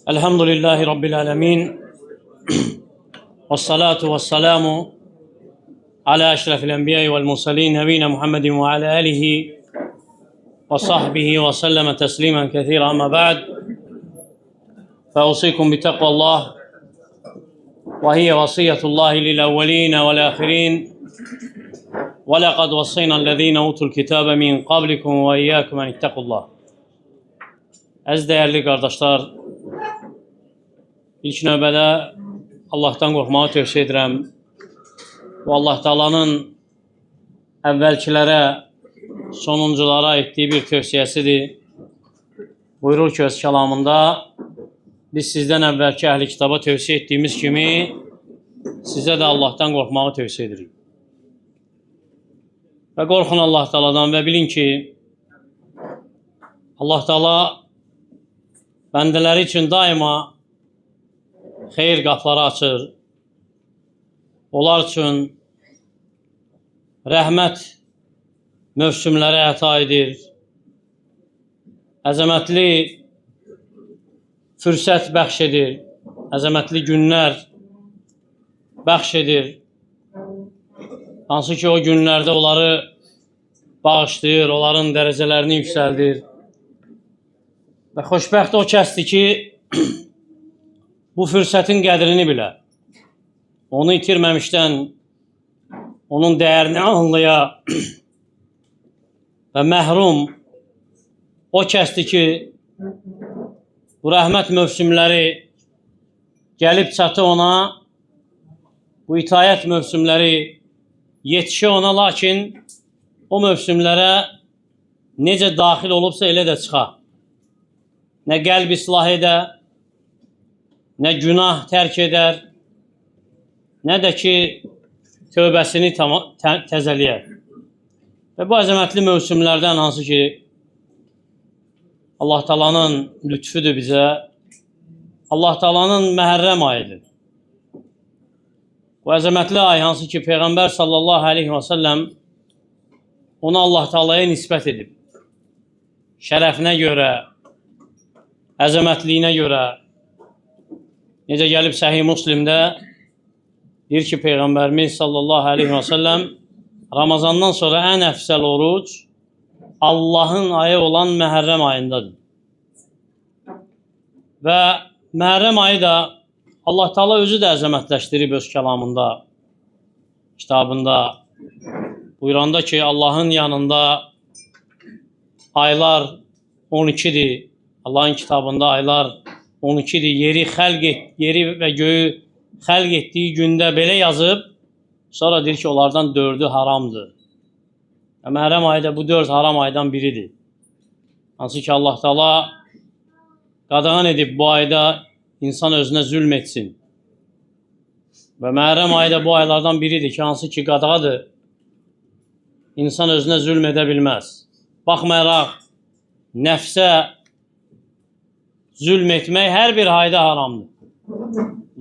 Elhamdülillahi Rabbil alemin. Vessalatu vesselamu ala eşrefil enbiyayı vel mursalin nebine Muhammedin ve ala alihi ve sahbihi ve selleme teslimen kethira ama ba'd. Feusikum bi takvallah ve hiye vasiyetullahi lil evveline vel ahirin. Ve lekad vassayna'llezine utul kitabe min qablikum ve iyyakum en ittakullah. Əziz değerli kardeşler, ilk növbədə Allah'tan qorxmağı tövsiyə edirəm. Bu Allah Taala'nın əvvəlkilərə, sonunculara etdiyi bir tövsiyəsidir. Buyurur ki, öz kəlamında, biz sizdən əvvəlki əhli kitaba tövsiyə etdiyimiz kimi, sizə də Allah'tan qorxmağı tövsiyə edirik. Və qorxun Allah Taala'dan və bilin ki, Allah Taala bəndələri üçün daima xeyir qapıları açır. Onlar üçün rəhmət mövsümləri əta edir. Əzəmətli fürsət bəxş edir. Əzəmətli günlər bəxş edir. Hansı ki, o günlərdə onları bağışlayır, onların dərəcələrini yüksəldir. Və xoşbəxt o kəsdir ki, bu fürsətin qədrini bilə, onu itirməmişdən onun dəyərini anlaya və məhrum o kəsdir ki, bu rəhmət mövsümləri gəlib çatı ona, bu itayət mövsümləri yetişi ona, lakin o mövsümlərə necə daxil olubsa elə də çıxa. Nə qəlb islah edə, nə günah tərk edər, nə də ki, tövbəsini təzəliyər. Və bu əzəmətli mövsümlərdən hansı ki, Allah Taala'nın lütfüdür bizə, Allah Taala'nın məhərrəm ayıdır. Bu əzəmətli ay hansı ki, Peyğəmbər sallallahu aleyhi və səlləm onu Allah Taala'ya nisbət edib. Şərəfinə görə, əzəmətliyinə görə, necə gəlib Səhih Müslimdə, deyir ki, Peyğəmbərimiz sallallahu aleyhi və səlləm Ramazandan sonra ən əfsəl oruc Allahın ayı olan Məhərrəm ayındadır. Və Məhərrəm ayı da Allah Taala özü də əzəmətləşdirib öz kəlamında, kitabında. Buyuranda ki, Allahın yanında aylar 12'dir. Allah'ın kitabında aylar 12'dir. Yeri və göyü xəlq etdiyi gündə belə yazıb, sonra deyir ki, onlardan 4'ü haramdır. Məhərrəm ayı da bu 4 haram aydan biridir. Hansı ki, Allah Taala qadağan edib bu ayda insan özünə zülm etsin. Və Məhərrəm ayı da bu aylardan biridir ki, hansı ki, qadağadır. İnsan özünə zülm edə bilməz. Baxmayaraq, nəfsə zülm etmək hər bir ayda haramdır.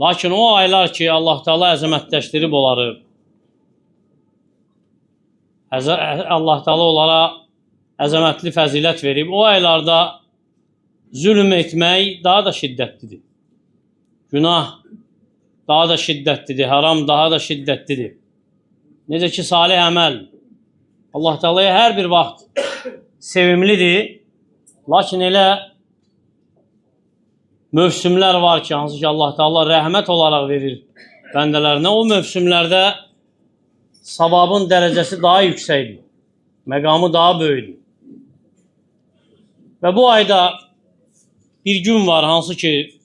Lakin o aylar ki, Allah Taala əzəmətləşdirib onları, Allah Taala onlara əzəmətli fəzilət verib, o aylarda zülm etmək daha da şiddətlidir. Günah daha da şiddətlidir, haram daha da şiddətlidir. Necə ki, salih əməl Allah Taala'ya hər bir vaxt sevimlidir, lakin elə mövsümlər var ki, hansı ki, Allah Taala rəhmət olaraq verir bəndələrinə. O mövsümlərdə savabın dərəcəsi daha yüksəkdir, məqamı daha böyükdür. Və bu ayda bir gün var, hansı ki,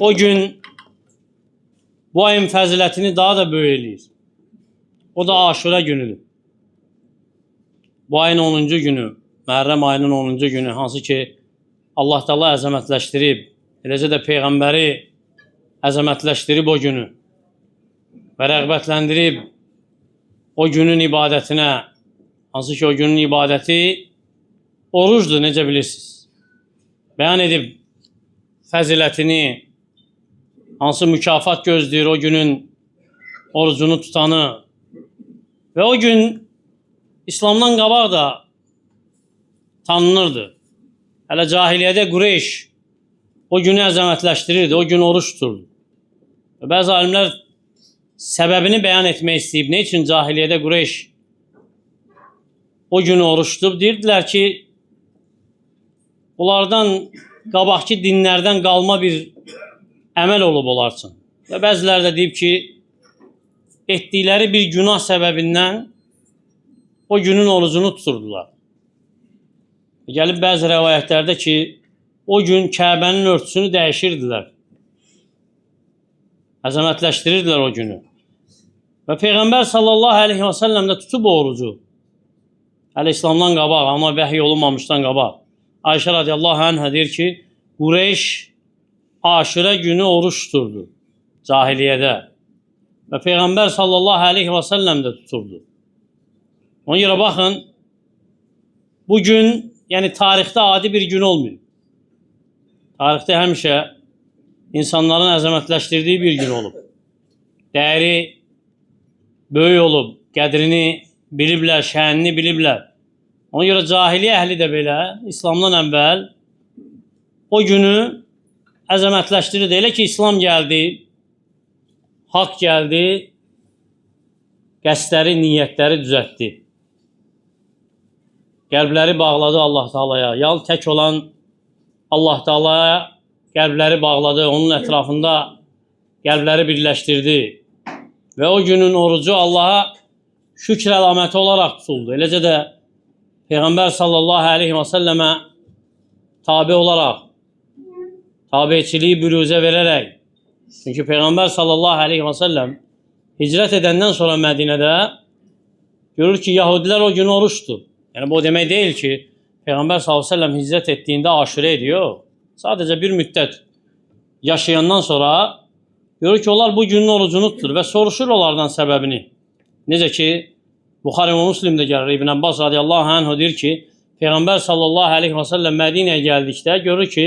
o gün bu ayın fəzilətini daha da böyük eləyir. O da Aşura günüdür. Bu ayın 10-cu günü, Məhərrəm ayının 10-cu günü, hansı ki, Allah Taala əzəmətləşdirib, eləcə də Peyğəmbəri əzəmətləşdirib o günü və rəğbətləndirib o günün ibadətinə, hansı ki, o günün ibadəti orucdur, necə bilirsiniz. Bəyan edib fəzilətini, hansı mükafat gözləyir o günün orucunu tutanı və o gün İslamdan qabaq da tanınırdı. Hələ cahiliyyədə Qureyş o günü əzəmətləşdirirdi, o gün oruç tuturdu. Və bəzi alimlər səbəbini bəyan etmək istəyib. Ne üçün cahiliyyədə Qureyş o günü oruç tutub? Deyirdilər ki, onlardan qabaqki dinlərdən qalma bir əməl olub onlar üçün. Və bəziləri də deyib ki, etdikləri bir günah səbəbindən o günün orucunu tuturdular. Gəlib bəzi rəvayətlərdə ki, o gün Kəbənin örtüsünü dəyişirdilər. Əzəmətləşdirirdilər o günü. Və Peyğəmbər sallallahu aleyhi və səlləm də tutub o orucu. Hələ İslamdan qabaq, amma vəhiy olunmamışdan qabaq. Ayşə radiyallahu anhə deyir ki, Qureyş Aşurə günü oruç tuturdu cahiliyyədə. Və Peyğəmbər sallallahu aleyhi və səlləm də tuturdu. Ona görə baxın, bu gün, yəni tarixdə adi bir gün olmuyor. Tarixdə həmişə insanların əzəmətləşdirdiyi bir gün olub. Dəyəri böyük olub, qədrini biliblər, şənini biliblər. Ona görə cahiliyə əhli də belə, İslamdan əvvəl o günü əzəmətləşdirirdi. Elə ki, İslam gəldi, haqq gəldi, qəsdləri, niyyətləri düzəltdi. Qəlbləri bağladı Allah Taalaya. Yal tək olan Allah Taalaya qəlbləri bağladı, onun ətrafında qəlbləri birləşdirdi. Və o günün orucu Allaha şükr əlaməti olaraq tutuldu. Eləcə də Peyğəmbər sallallahu aleyhi və səlləmə tabi olaraq, tabiçiliyi büruzə verərək. Çünki Peyğəmbər sallallahu aleyhi və səlləm hicrət edəndən sonra Mədinədə görür ki, Yahudilər o gün oruçdur. Yəni, bu demək deyil ki, Peyğəmbər sallallahu aleyhi və səlləm hicrət etdiyində aşurə ediyor. Sadəcə bir müddət yaşayandan sonra görür ki, onlar bu günün orucunu tutur və soruşur onlardan səbəbini. Necə ki, Buxari və Müslimdə gəlir. İbn Abbas radiyallahu anh deyir ki, Peyğəmbər sallallahu aleyhi və səlləm Mədinəyə gəldikdə görür ki,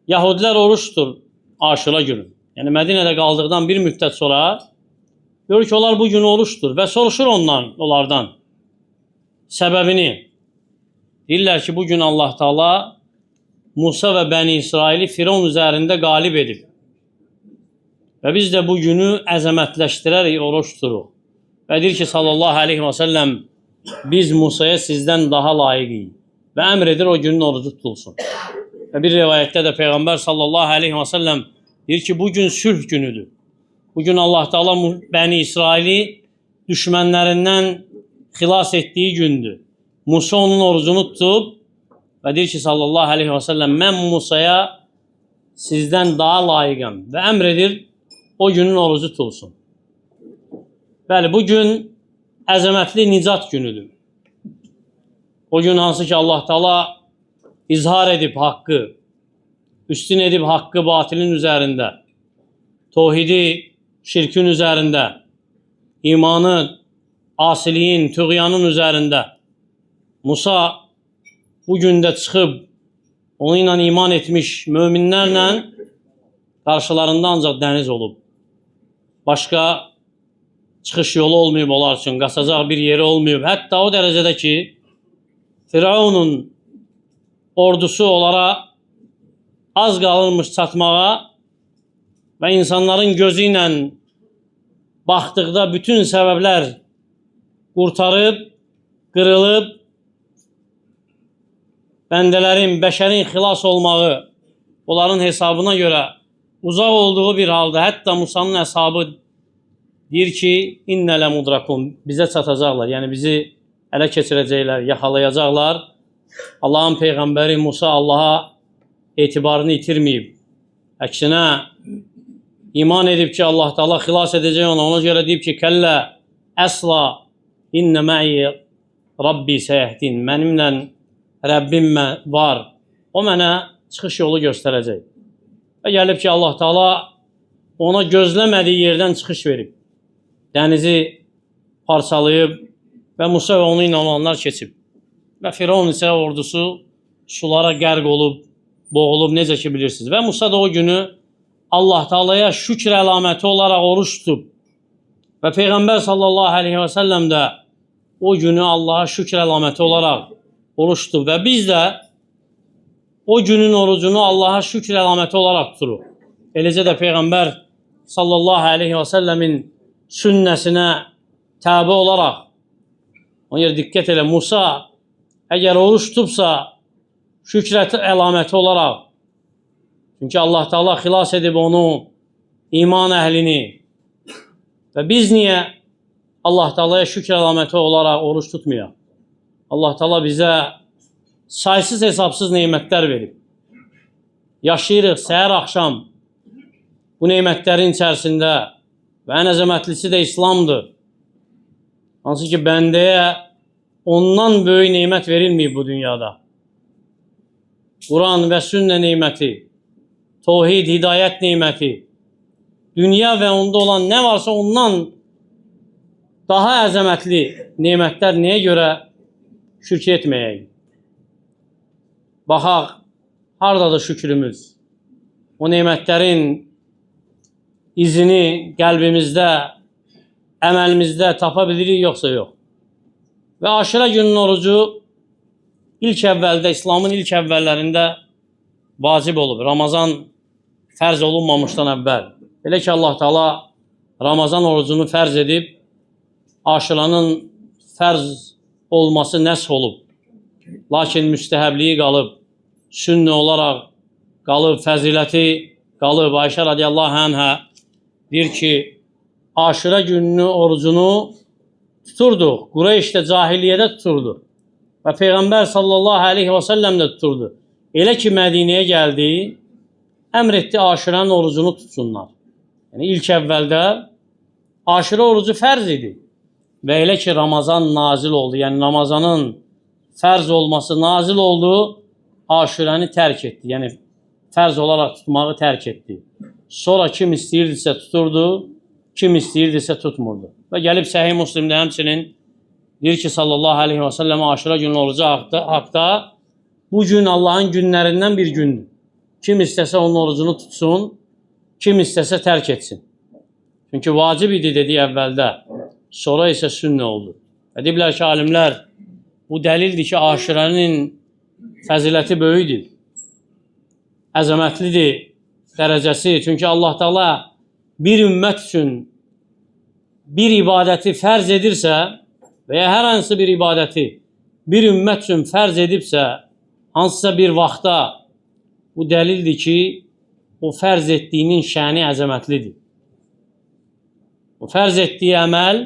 Yahudilər oruç tutur Aşura günü. Yəni, Mədinədə qaldıqdan bir müddət sonra görür ki, onlar bu gün oruç tutur və soruşur onlardan səbəbini. Deyirlər ki, bugün Allah Taala Musa və Bəni İsraili Firon üzərində qalib edib. Və biz də bu günü əzəmətləşdirərək oruç tuturuq. Və deyir ki, sallallahu aleyhi və səlləm, biz Musaya sizdən daha layiqiyik. Və əmr edir o günün orucu tutulsun. Və bir rivayətdə də Peyğəmbər sallallahu aleyhi və səlləm deyir ki, bugün sülh günüdür. Bugün Allah Taala Bəni İsraili düşmənlərindən xilas etdiyi gündür. Musa onun orucunu tutub və deyir ki, sallallahu aleyhi və səlləm, mən Musaya sizdən daha layiqəm və əmr edir o günün orucu tutulsun. Bəli, bu gün əzəmətli nicat günüdür. O gün hansı ki, Allah Taala izhar edib haqqı, üstün edib haqqı batilin üzərində, tohidi şirkin üzərində, imanı asiliyin, tüğyanın üzərində. Musa bu gündə çıxıb, onunla iman etmiş möminlərlə qarşılarında ancaq dəniz olub. Başqa çıxış yolu olmayıb onlar üçün, qaçacaq bir yeri olmayıb. Hətta o dərəcədə ki, Firavunun ordusu onlara az qalırmış çatmağa və insanların gözü ilə baxdıqda bütün səbəblər qurtarıb, qırılıb, bəndələrin, bəşərin xilas olmağı onların hesabına görə uzaq olduğu bir halda, hətta Musanın əshabı deyir ki, innələ mudrakun, bizə çatacaqlar, yəni bizi ələ keçirəcəklər, yaxalayacaqlar. Allahın Peyğəmbəri Musa Allaha etibarını itirməyib. Əksinə, iman edib ki, Allah Taala xilas edəcək ona. Ona görə deyib ki, kəllə, əsla, innə mə'i Rabbi səyəhdin. Mənimlə Rəbbim var. O mənə çıxış yolu göstərəcək. Və gəlib ki, Allah Taala ona gözləmədiyi yerdən çıxış verib. Dənizi parçalayıb və Musa və onu ilə olanlar keçib. Və Firavun isə ordusu sulara qərq olub, boğulub, necə ki bilirsiniz. Və Musa da o günü Allah Taalaya şükr əlaməti olaraq oruç tutub. Və Peyğəmbər sallallahu aleyhi və səlləm də o günü Allaha şükr əlaməti olaraq oruç tutub. Və biz də o günün orucunu Allaha şükür əlaməti olaraq tuturur. Eləcə də Peyğəmbər sallallahu aleyhi və səlləmin sünnəsinə təbi olaraq, ona görə diqqət elə, Musa əgər oruç tutubsa, şükrəti əlaməti olaraq, çünki Allah Teala xilas edib onu, iman əhlini və biz niyə Allah Teala'ya şükür əlaməti olaraq oruç tutmayaq? Allah Teala bizə saysız hesabsız neymətlər verib. Yaşayırıq səhər axşam bu neymətlərin içərisində və ən əzəmətlisi də İslamdır. Hansı ki, bəndəyə ondan böyük neymət verilməyib bu dünyada. Quran və sünnə neyməti, tohid, hidayət neyməti, dünya və onda olan nə varsa ondan daha əzəmətli neymətlər nəyə görə şükür etməyək? Baxaq, haradadır şükrümüz? O neymətlərin izini qəlbimizdə, əməlimizdə tapa bilirik, yoxsa yox? Və aşırı günün orucu ilk əvvəldə, İslamın ilk əvvəllərində vacib olub. Ramazan fərz olunmamışdan əvvəl. Elə ki, Allah Teala Ramazan orucunu fərz edib, aşıranın fərz olması nəsx olub. Lakin müstəhəbliyi qalıb, sünnə olaraq qalıb, fəziləti qalıb. Ayşə radiyallahu anhə deyir ki, aşırı gününü orucunu tuturduq. Qureyşdə, cahiliyyədə tuturdu. Və Peyğəmbər sallallahu aleyhi və səlləm də tuturdu. Elə ki, Mədinəyə gəldi, əmr etdi aşırının orucunu tutsunlar. Yəni, ilk əvvəldə aşırı orucu fərz idi. Və elə ki, Ramazan nazil oldu, yəni Ramazanın fərz olması nazil oldu, aşırəni tərk etdi. Yəni, fərz olaraq tutmağı tərk etdi. Sonra kim istəyirdisə tuturdu, kim istəyirdisə tutmurdu. Və gəlib Səhih Müslimdə həmçinin deyir ki, sallallahu aleyhi və səlləm aşırı günü orucu haqda bu gün Allahın günlərindən bir gündür. Kim istəsə onun orucunu tutsun, kim istəsə tərk etsin. Çünki vacib idi dedi əvvəldə, sonra isə sünnə oldu. Və deyiblər ki, alimlər, bu dəlildir ki, aşırənin fəziləti böyüdür, əzəmətlidir dərəcəsi. Çünki Allah Teala bir ümmət üçün bir ibadəti fərz edirsə və ya hər hansı bir ibadəti bir ümmət üçün fərz edibsə, hansısa bir vaxtda bu dəlildir ki, o fərz etdiyinin şəni əzəmətlidir. O fərz etdiyi əməl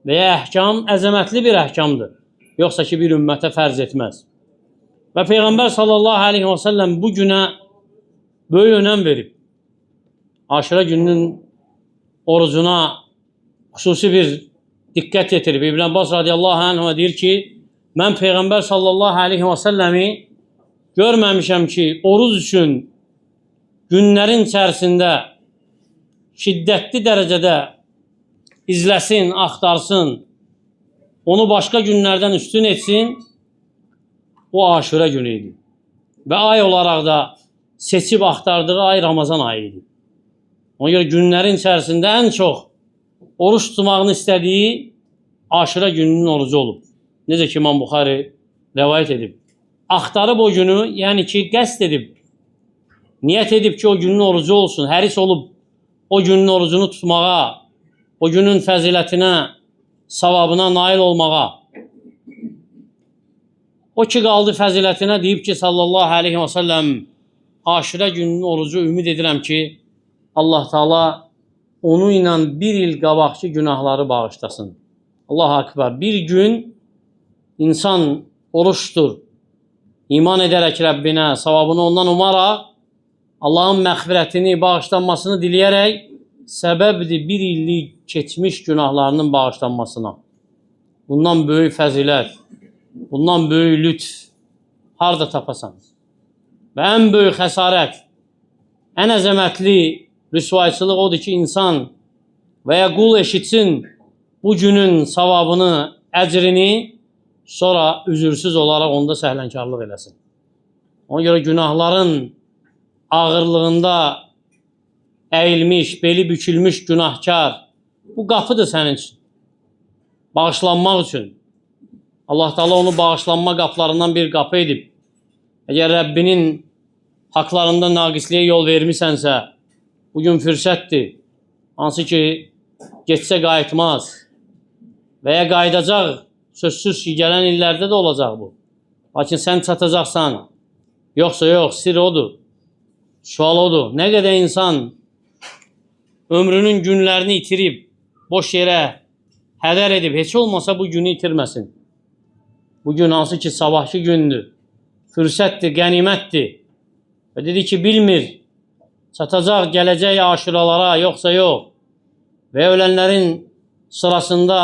və ya əhkam əzəmətli bir əhkamdır. Yoxsa ki, bir ümmətə fərz etməz. Və Peyğəmbər sallallahu aleyhi və səlləm bu günə böyük önəm verib. Aşırı gününün orucuna xüsusi bir diqqət yetirib. İbn Abbas radiyallahu anh deyir ki, mən Peyğəmbər sallallahu aleyhi və səlləmi görməmişəm ki, oruz üçün günlərin içərisində şiddətli dərəcədə izləsin, axtarsın, onu başqa günlərdən üstün etsin, o aşırı günü idi. Və ay olaraq da seçib axtardığı ay Ramazan ayı idi. Ona görə günlərin içərisində ən çox oruç tutmağını istədiyi aşırı gününün orucu olub. Necə ki, İmam Buxari rəvayət edib. Axtarıb o günü, yəni ki, qəsd edib, niyyət edib ki, o günün orucu olsun, həris olub o günün orucunu tutmağa, o günün fəzilətinə, savabına nail olmağa. O ki, qaldı fəzilətinə, deyib ki, sallallahu aleyhi və səlləm, aşırı günün orucu ümid edirəm ki, Allah Teala onu ilə bir il qabaqki günahları bağışlasın. Allah akbar. Bir gün insan oruç tutur, iman edərək Rəbbinə, savabını ondan umaraq, Allahın məğfirətini, bağışlanmasını diləyərək, səbəbdir bir illik keçmiş günahlarının bağışlanmasına. Bundan böyük fəzilət, bundan böyük lütf harada tapasanız? Və ən böyük xəsarət, ən əzəmətli rüsvayçılıq odur ki, insan və ya qul eşitsin bu günün savabını, əcrini, sonra üzürsüz olaraq onda səhlənkarlıq eləsin. Ona görə günahların ağırlığında əyilmiş, beli bükülmüş günahkar, bu qapıdır sənin üçün. Bağışlanmaq üçün. Allah Teala onu bağışlanma qapılarından bir qapı edib. Əgər Rəbbinin haqlarında naqisliyə yol vermisənsə, bugün fürsətdir. Hansı ki, getsə qayıtmaz və ya qayıdacaq, sözsüz ki, gələn illərdə də olacaq bu. Lakin sən çatacaqsan, yoxsa yox, sir odur. Sual odur, nə qədər insan ömrünün günlərini itirib, boş yerə hədər edib, heç olmasa bu günü itirməsin. Bugün hansı ki, sabahki gündür, fürsətdir, qənimətdir. Və dedi ki, bilmir, çatacaq, gələcək aşuralara, yoxsa yox. Və ölənlərin sırasında,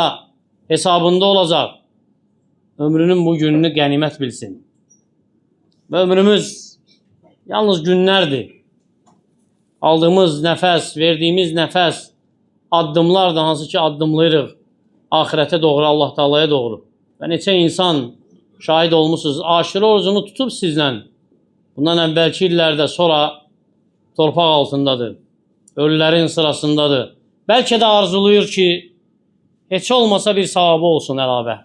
hesabında olacaq. Ömrünün bu gününü qənimət bilsin. Və ömrümüz yalnız günlərdir. Aldığımız nəfəs, verdiyimiz nəfəs, addımlar da hansı ki, addımlayırıq ahirətə doğru, Allah Taalaya doğru. Və neçə insan şahid olmuşsunuz, aşura orucunu tutub sizlə. Bundan əvvəlki illərdə sonra torpaq altındadır, ölülərin sırasındadır. Bəlkə də arzulayır ki, heç olmasa bir savabı olsun əlavə.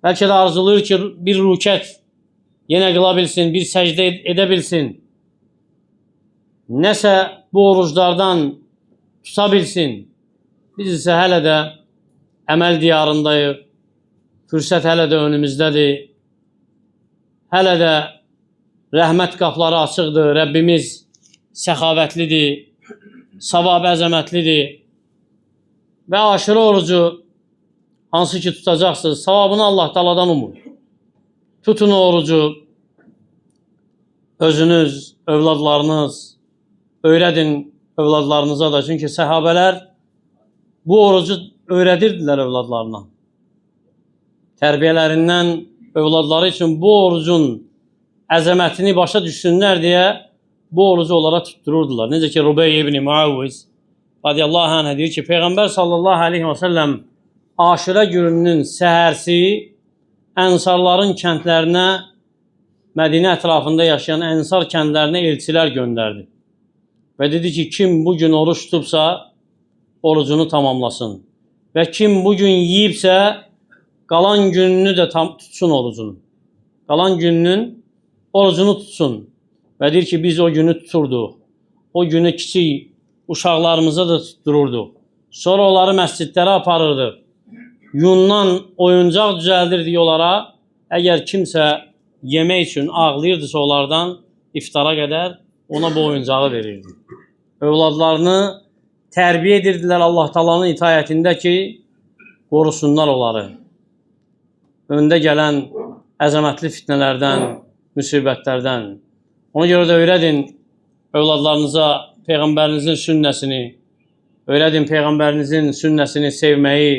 Bəlkə də arzulayır ki, bir rükət yenə qıla bilsin, bir səcdə edə bilsin. Nəsə bu oruclardan tuta bilsin. Biz isə hələ də əməl diyarındayıq. Fürsət hələ də önümüzdədir. Hələ də rəhmət qapları açıqdır. Rəbbimiz səxavətlidir, savab əzəmətlidir. Və aşırı orucu hansı ki tutacaqsınız, savabını Allah Taaladan umur. Tutun orucu, özünüz, övladlarınız, öyrədin övladlarınıza da. Çünki səhabələr bu orucu öyrədirdilər övladlarına. Tərbiyələrindən övladları üçün bu orucun əzəmətini başa düşsünlər deyə bu orucu onlara tuttururdular. Necə ki, Rubey ibn Muavviz radiyallahu anh deyir ki, Peyğəmbər sallallahu aleyhi və səlləm aşura gününün səhərsi ənsarların kəndlərinə, Mədinə ətrafında yaşayan ənsar kəndlərinə elçilər göndərdi. Və dedi ki, kim bugün oruç tutubsa, orucunu tamamlasın. Və kim bugün yiyibsə, qalan gününü də tutsun orucunu. Qalan gününün orucunu tutsun. Və deyir ki, biz o günü tuturduq. O günü kiçik uşaqlarımıza da tuttururduq. Sonra onları məscidlərə aparırdıq. Yundan oyuncaq düzəldirdik onlara. Əgər kimsə yemək üçün ağlayırdısa onlardan iftara qədər ona bu oyuncağı verirdi. Övladlarını tərbiyə edirdilər Allah Taala'nın itayətində ki, qorusunlar onları. Öndə gələn əzəmətli fitnələrdən, müsibətlərdən. Ona görə də öyrədin övladlarınıza Peyğəmbərinizin sünnəsini, öyrədin Peyğəmbərinizin sünnəsini sevməyi.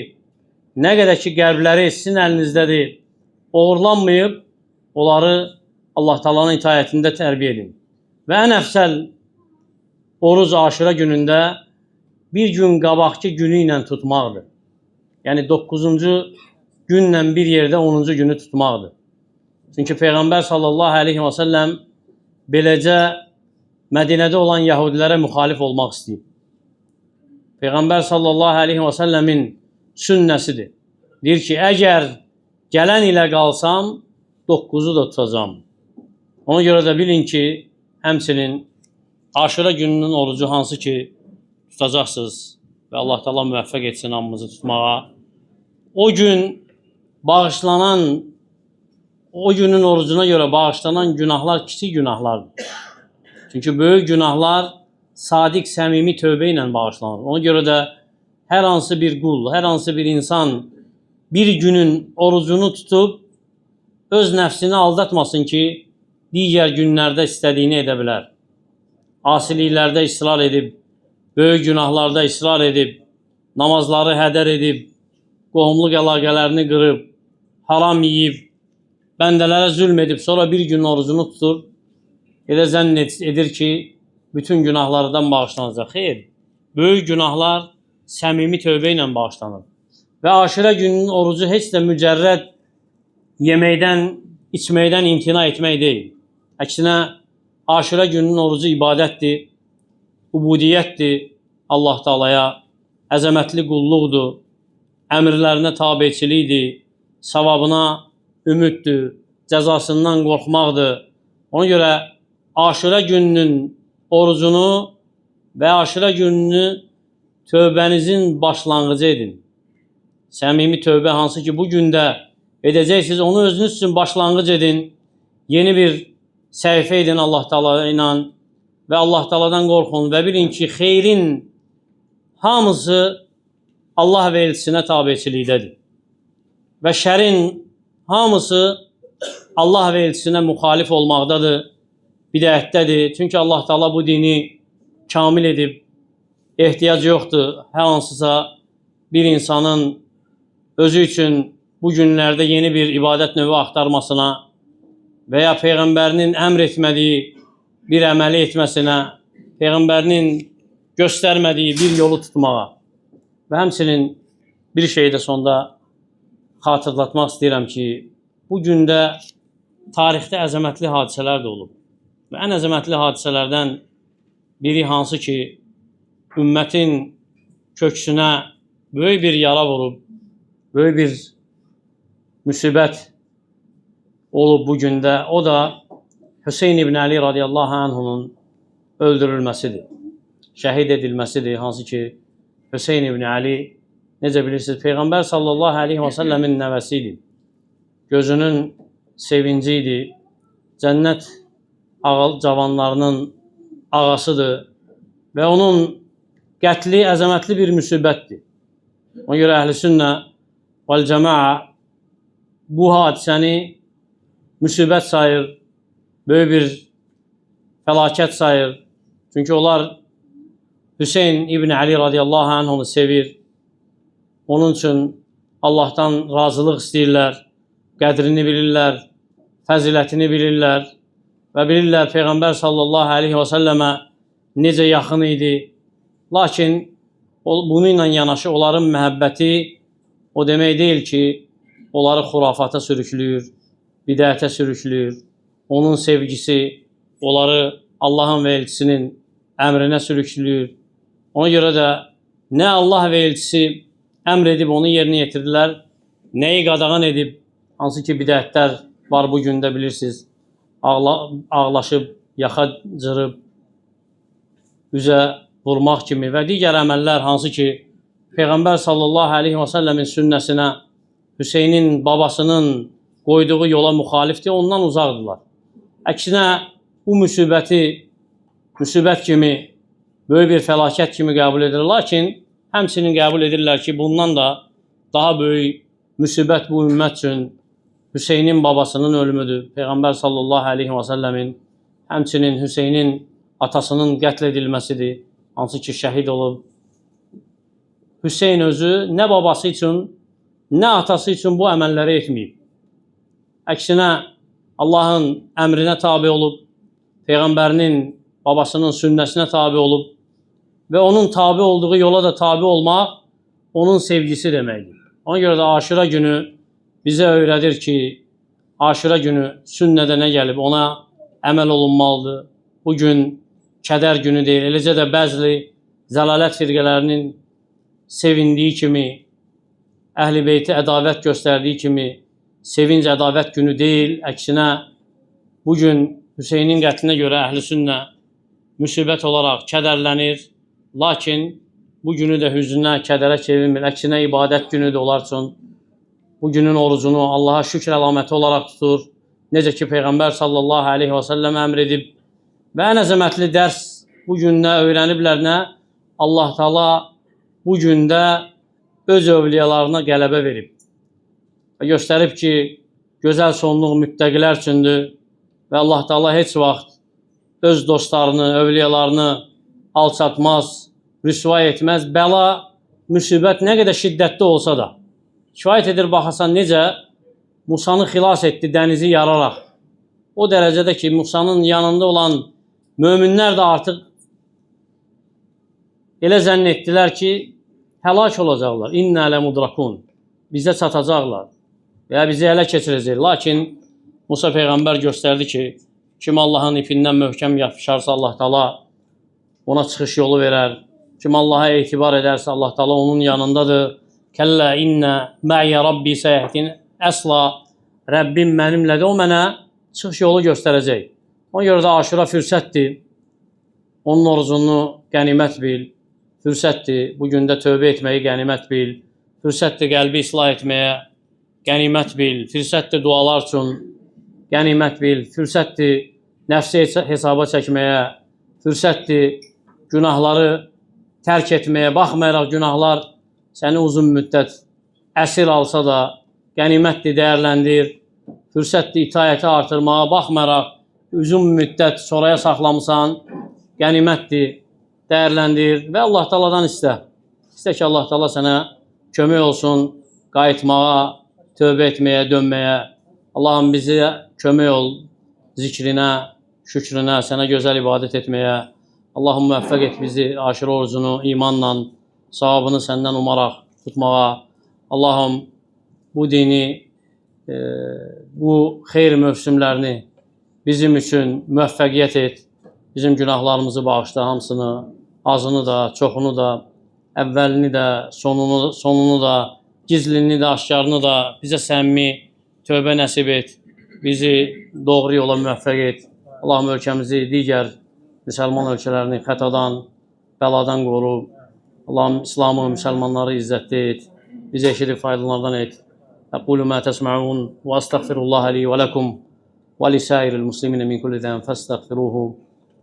Nə qədər ki, qəlbləri sizin əlinizdədir, uğurlanmayıb, onları Allah Taala'nın itayətində tərbiyə edin. Və ən əfsəl oruc aşura günündə bir gün qabaqki günü ilə tutmaqdır. Yəni 9-cu günlə bir yerdə 10-cu günü tutmaqdır. Çünki Peyğəmbər sallallahu aleyhi və səlləm beləcə Mədinədə olan Yahudilərə müxalif olmaq istəyib. Peyğəmbər sallallahu aleyhi və səlləmin sünnəsidir. Deyir ki, əgər gələn ilə qalsam, 9-u da tutacam. Ona görə də bilin ki, həmçinin aşura gününün orucu hansı ki tutacaqsınız və Allah Taala müvəffəq etsin hamımızı tutmağa. O gün bağışlanan, o günün orucuna görə bağışlanan günahlar kiçik günahlardır. Çünki böyük günahlar sadiq, səmimi tövbə ilə bağışlanır. Ona görə də hər hansı bir qul, hər hansı bir insan bir günün orucunu tutub öz nəfsini aldatmasın ki, digər günlərdə istədiyini edə bilər. Asiliklərdə israr edib, böyük günahlarda israr edib, namazları hədər edib, qohumluq əlaqələrini qırıb, haram yiyib, bəndələrə zülm edib, sonra bir gün orucunu tutur, elə zənn edir ki, bütün günahlardan bağışlanacaq. Xeyr, böyük günahlar səmimi tövbə ilə bağışlanır. Və aşirə gününün orucu heç də mücərrəd yeməkdən, içməkdən imtina etmək deyil. Əksinə, aşirə gününün orucu ibadətdir, ubudiyyətdir Allah Taalaya, əzəmətli qulluqdur, əmrlərinə tabiçilikdir, savabına ümiddir, cəzasından qorxmaqdır. Ona görə Aşura gününün orucunu və aşura gününü tövbənizin başlanğıcı edin. Səmimi tövbə hansı ki bu gündə edəcəksiniz, onu özünüz üçün başlanğıc edin. Yeni bir səhifə edin Allah Taala ilə və Allah Taaladan qorxun və bilin ki, xeyrin hamısı Allah və elçisinə tabeçilikdədir. Və şərin hamısı Allah və elçisinə müxalif olmaqdadır, bidətdədir. Çünki Allah Taala bu dini kamil edib, ehtiyac yoxdur hər hansısa bir insanın özü üçün bu günlərdə yeni bir ibadət növü axtarmasına və ya Peyğəmbərinin əmr etmədiyi bir əməli etməsinə, Peyğəmbərinin göstərmədiyi bir yolu tutmağa. Və həmçinin bir şeyi də sonda xatırlatmaq istəyirəm ki, bu gündə tarixdə əzəmətli hadisələr də olub. Və ən əzəmətli hadisələrdən biri hansı ki, ümmətin köksünə böyük bir yara vurub, böyük bir müsibət olub bu gündə. O da Hüseyn ibn Ali radiyallahu anhunun öldürülməsidir, şəhid edilməsidir. Hansı ki, Hüseyn ibn Ali, necə bilirsiniz, Peyğəmbər sallallahu aleyhi və səlləmin nəvəsi idi. Gözünün sevinci idi. Cənnət cavanlarının ağasıdır və onun qətli əzəmətli bir müsibətdir. Ona görə əhl-i sünnə vəl cəmaə bu hadisəni müsibət sayır, böyük bir fəlakət sayır. Çünki onlar Hüseyn ibn Ali radiyallahu anhunu sevir. Onun üçün Allahdan razılıq istəyirlər, qədrini bilirlər, fəzilətini bilirlər və bilirlər Peyğəmbər sallallahu aleyhi və səlləmə necə yaxın idi. Lakin bununla yanaşı onların məhəbbəti o demək deyil ki, onları xurafata sürüklüyür, bidətə sürüklüyür. Onun sevgisi onları Allahın və elçisinin əmrinə sürüklüyür. Ona görə də nə Allah və elçisi əmr edib onu yerinə yetirdilər, nəyi qadağan edib, hansı ki bidətlər var bu gündə bilirsiniz, ağlaşıb, yaxa cırıb, üzə vurmaq kimi və digər əməllər hansı ki Peyğəmbər sallallahu aleyhi və səlləmin sünnəsinə, Hüseynin babasının qoyduğu yola müxalifdir, ondan uzaqdırlar. Əksinə bu müsibət kimi, böyük bir fəlakət kimi qəbul edir. Lakin həmçinin qəbul edirlər ki, bundan da daha böyük müsibət bu ümmət üçün Hüseynin babasının ölümüdür. Peyğəmbər sallallahu aleyhi və səlləmin, həmçinin Hüseynin atasının qətl edilməsidir, hansı ki şəhid olub. Hüseyn özü nə babası üçün, nə atası üçün bu əməlləri etməyib. Əksinə Allahın əmrinə tabi olub, Peyğəmbərinin babasının sünnəsinə tabi olub və onun tabi olduğu yola da tabi olmaq onun sevgisi deməkdir. Ona görə də Aşura günü bizə öyrədir ki, Aşura günü sünnədə nə gəlib ona əməl olunmalıdır. Bu gün kədər günü deyil, eləcə də bəzi zəlalət firqələrinin sevindiyi kimi, Əhl-i Beyti ədavət göstərdiyi kimi sevinc ədavət günü deyil. Əksinə bugün Hüseynin qətlinə görə Əhl-i Sünnə müsibət olaraq kədərlənir. Lakin bu günü də hüznə, kədərə çevirmir. Əksinə ibadət günüdür onlar üçün. Bu günün orucunu Allaha şükr əlaməti olaraq tutur. Necə ki Peyğəmbər sallallahu aleyhi və səlləm əmr edib. Və ən əzəmətli dərs bu gündə öyrəniblər nə? Allah Taala bu gündə öz övliyalarına qələbə verib. Və göstərib ki, gözəl sonluq müttəqilər üçündür və Allah Taala heç vaxt öz dostlarını, övliyalarını alçatmaz, rüsvay etməz. Bəla, müsibət nə qədər şiddətli olsa da. Kifayət edir baxasan necə Musanı xilas etdi dənizi yararaq. O dərəcədə ki, Musanın yanında olan möminlər də artıq elə zənn etdilər ki, həlak olacaqlar. İnnə ləmudrakun. Bizə çatacaqlar və ya bizi ələ keçirəcək. Lakin Musa Peyğəmbər göstərdi ki, kim Allahın ipindən möhkəm yapışarsa Allah Taala ona çıxış yolu verər. Kim Allaha etibar edərsə Allah Taala onun yanındadır. Kəllə innə mə'yə Rabbi səyəhdin. Əsla Rəbbim mənimlədir, o mənə çıxış yolu göstərəcək. Ona görə də Aşura fürsətdir. Onun orucunu qənimət bil. Fürsətdir. Bu gündə tövbə etməyi qənimət bil. Fürsətdir qəlbi islah etməyə qənimət bil. Fürsətdir dualar üçün qənimət bil. Fürsətdir nəfsi hesaba çəkməyə. Fürsətdir günahları tərk etməyə. Baxmayaraq günahlar səni uzun müddət əsir alsa da qənimətdir, dəyərləndir. Fürsətdir itayəti artırmağa. Baxmayaraq uzun müddət sonraya saxlamısan, qənimətdir, dəyərləndir və Allah Taala'dan istə. İstə ki, Allah Taala sənə kömək olsun qayıtmağa, tövbə etməyə, dönməyə. Allahım bizi kömək ol zikrinə, şükrünə, sənə gözəl ibadət etməyə. Allahım müvəffəq et bizi Aşura orucunu imanla, savabını səndən umaraq tutmağa. Allahım bu dini, bu xeyr mövsümlərini bizim üçün müvəffəqiyyət et. Bizim günahlarımızı bağışla hamısını, azını da, çoxunu da, əvvəlini də, sonunu da, gizlini də, aşkarını da bizə səmimi tövbə nəsib et. Bizi doğru yola müvəffəq et. Allahım ölkəmizi, digər müsəlman ölkələrini xətadan, bəladan qoru. Allahım İslamı, müsəlmanları izzətli et. Bizi eşidib faydalardan et. Əqulu mə təsmə'un və əstəğfirullaha li və ləkum və lisəiril muslimin min kulli zəm fəstəğfiruhu.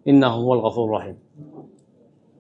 İnnehu huvel gafurur rahim.